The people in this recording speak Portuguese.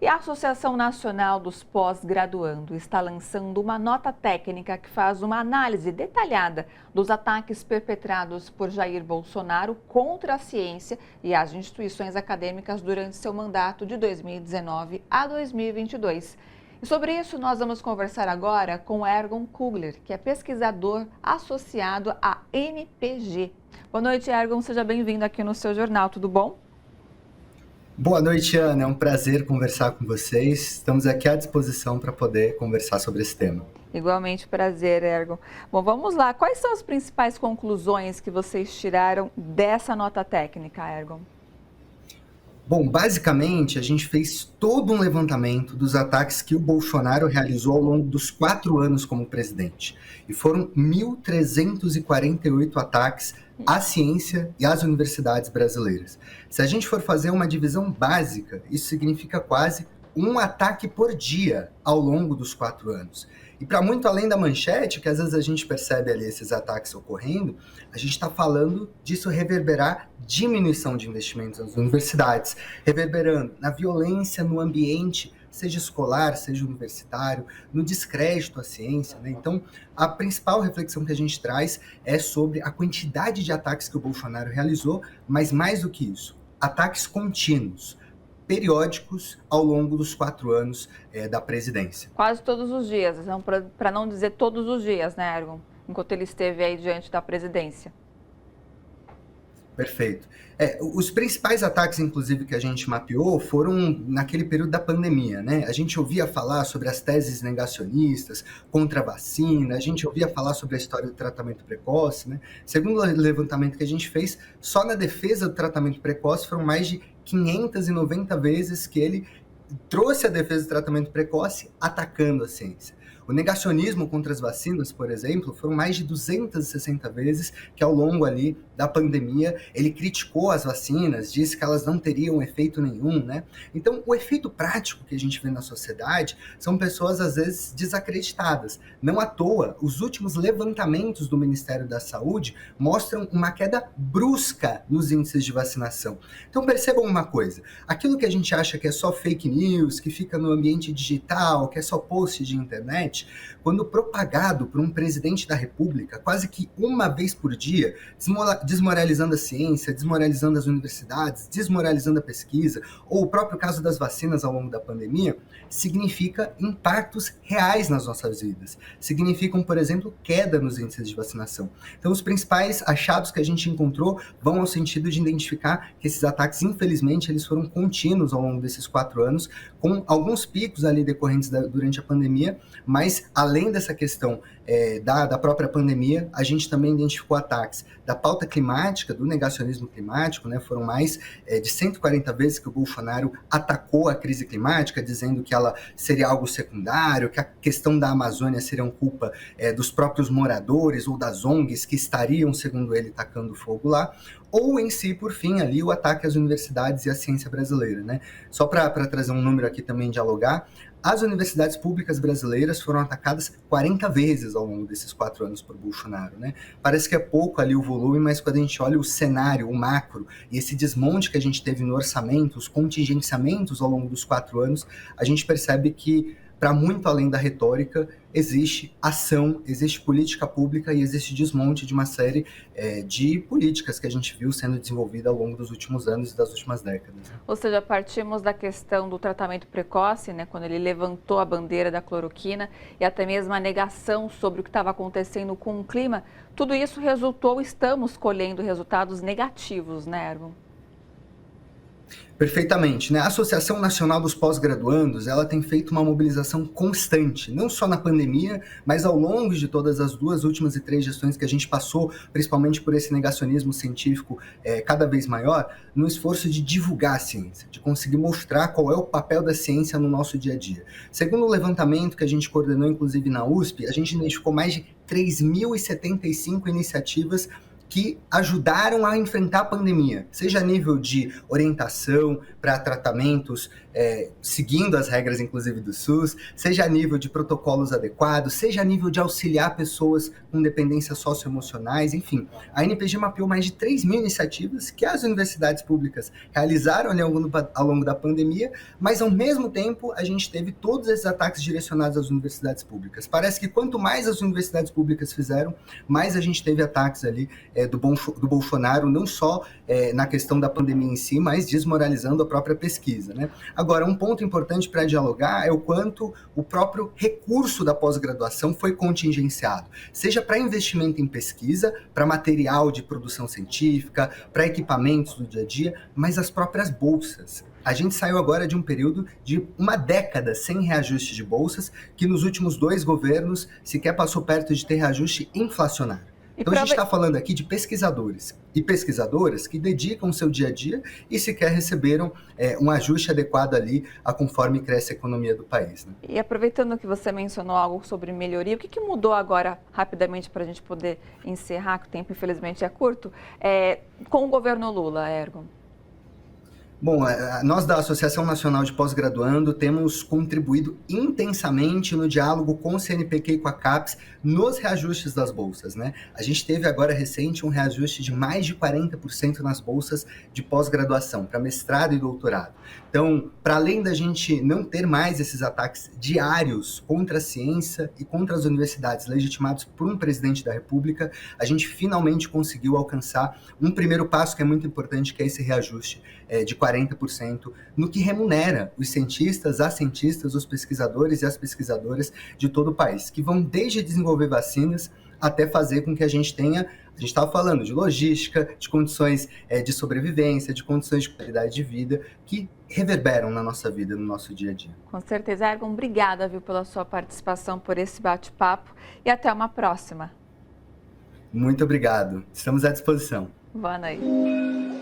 E a Associação Nacional dos Pós-Graduandos está lançando uma nota técnica que faz uma análise detalhada dos ataques perpetrados por Jair Bolsonaro contra a ciência e as instituições acadêmicas durante seu mandato de 2019 a 2022. E sobre isso nós vamos conversar agora com Ergon Kugler, que é pesquisador associado à NPG. Boa noite, Ergon. Seja bem-vindo aqui no seu jornal. Tudo bom? Boa noite, Ana. É um prazer conversar com vocês. Estamos aqui à disposição para poder conversar sobre esse tema. Igualmente prazer, Ergon. Bom, vamos lá. Quais são as principais conclusões que vocês tiraram dessa nota técnica, Ergon? Bom, basicamente, a gente fez todo um levantamento dos ataques que o Bolsonaro realizou ao longo dos 4 anos como presidente. E foram 1.348 ataques à ciência e às universidades brasileiras. Se a gente for fazer uma divisão básica, isso significa quase um ataque por dia ao longo dos 4 anos. E para muito além da manchete, que às vezes a gente percebe ali esses ataques ocorrendo, a gente está falando disso reverberar diminuição de investimentos nas universidades, reverberando na violência no ambiente, seja escolar, seja universitário, no descrédito à ciência, né? Então, a principal reflexão que a gente traz é sobre a quantidade de ataques que o Bolsonaro realizou, mas mais do que isso, ataques contínuos, periódicos ao longo dos 4 anos da presidência. Quase todos os dias, para não dizer todos os dias, né, Ergon? Enquanto ele esteve aí diante da presidência. Perfeito. Os principais ataques, inclusive, que a gente mapeou foram naquele período da pandemia, né? A gente ouvia falar sobre as teses negacionistas contra a vacina, a gente ouvia falar sobre a história do tratamento precoce, né? Segundo o levantamento que a gente fez, só na defesa do tratamento precoce foram mais de 590 vezes que ele trouxe a defesa do tratamento precoce atacando a ciência. O negacionismo contra as vacinas, por exemplo, foram mais de 260 vezes que ao longo ali da pandemia ele criticou as vacinas, disse que elas não teriam efeito nenhum, né? Então, o efeito prático que a gente vê na sociedade são pessoas, às vezes, desacreditadas. Não à toa, os últimos levantamentos do Ministério da Saúde mostram uma queda brusca nos índices de vacinação. Então, percebam uma coisa, aquilo que a gente acha que é só fake news, que fica no ambiente digital, que é só post de internet, quando propagado por um presidente da República, quase que uma vez por dia, desmoralizando a ciência, desmoralizando as universidades, desmoralizando a pesquisa, ou o próprio caso das vacinas ao longo da pandemia, significa impactos reais nas nossas vidas. Significam, por exemplo, queda nos índices de vacinação. Então, os principais achados que a gente encontrou vão ao sentido de identificar que esses ataques, infelizmente, eles foram contínuos ao longo desses 4 anos, com alguns picos ali decorrentes durante a pandemia, mas além dessa questão da própria pandemia, a gente também identificou ataques da pauta climática, do negacionismo climático, né? Foram mais de 140 vezes que o Bolsonaro atacou a crise climática, dizendo que ela seria algo secundário, que a questão da Amazônia seria culpa dos próprios moradores ou das ONGs que estariam, segundo ele, tacando fogo lá, ou em si, por fim, ali o ataque às universidades e à ciência brasileira, né? Só para trazer um número aqui também, dialogar, as universidades públicas brasileiras foram atacadas 40 vezes ao longo desses 4 anos por Bolsonaro, né? Parece que é pouco ali o volume, mas quando a gente olha o cenário, o macro, e esse desmonte que a gente teve no orçamento, os contingenciamentos ao longo dos 4 anos, a gente percebe que, para muito além da retórica, existe ação, existe política pública e existe desmonte de uma série de políticas que a gente viu sendo desenvolvida ao longo dos últimos anos e das últimas décadas. Ou seja, partimos da questão do tratamento precoce, né, quando ele levantou a bandeira da cloroquina e até mesmo a negação sobre o que estava acontecendo com o clima. Tudo isso estamos colhendo resultados negativos, né, Ergon? Perfeitamente, né? A Associação Nacional dos Pós-Graduandos, ela tem feito uma mobilização constante, não só na pandemia, mas ao longo de todas as 2 últimas e 3 gestões que a gente passou, principalmente por esse negacionismo científico cada vez maior, no esforço de divulgar a ciência, de conseguir mostrar qual é o papel da ciência no nosso dia a dia. Segundo o levantamento que a gente coordenou, inclusive na USP, a gente identificou mais de 3.075 iniciativas que ajudaram a enfrentar a pandemia, seja a nível de orientação para tratamentos, seguindo as regras, inclusive, do SUS, seja a nível de protocolos adequados, seja a nível de auxiliar pessoas com dependências socioemocionais, enfim. A NPG mapeou mais de 3 mil iniciativas que as universidades públicas realizaram ali ao longo da pandemia, mas, ao mesmo tempo, a gente teve todos esses ataques direcionados às universidades públicas. Parece que quanto mais as universidades públicas fizeram, mais a gente teve ataques ali do Bolsonaro, não só na questão da pandemia em si, mas desmoralizando a própria pesquisa, né? Agora, um ponto importante para dialogar é o quanto o próprio recurso da pós-graduação foi contingenciado, seja para investimento em pesquisa, para material de produção científica, para equipamentos do dia a dia, mas as próprias bolsas. A gente saiu agora de um período de uma década sem reajuste de bolsas, que nos últimos 2 governos sequer passou perto de ter reajuste inflacionário. Então a gente está falando aqui de pesquisadores e pesquisadoras que dedicam o seu dia a dia e sequer receberam um ajuste adequado ali a conforme cresce a economia do país, né? E aproveitando que você mencionou algo sobre melhoria, o que mudou agora, rapidamente, para a gente poder encerrar, que o tempo infelizmente é curto, com o governo Lula, Ergon? Bom, nós da Associação Nacional de Pós-Graduando temos contribuído intensamente no diálogo com o CNPq e com a CAPES nos reajustes das bolsas, né? A gente teve agora recente um reajuste de mais de 40% nas bolsas de pós-graduação, para mestrado e doutorado. Então, para além da gente não ter mais esses ataques diários contra a ciência e contra as universidades legitimados por um presidente da República, a gente finalmente conseguiu alcançar um primeiro passo que é muito importante, que é esse reajuste de 40% no que remunera os cientistas, as cientistas, os pesquisadores e as pesquisadoras de todo o país, que vão desde desenvolver vacinas até fazer com que a gente estava falando de logística, de condições de sobrevivência, de condições de qualidade de vida, que reverberam na nossa vida, no nosso dia a dia. Com certeza. Ergon, obrigada, pela sua participação, por esse bate-papo e até uma próxima. Muito obrigado. Estamos à disposição. Boa noite.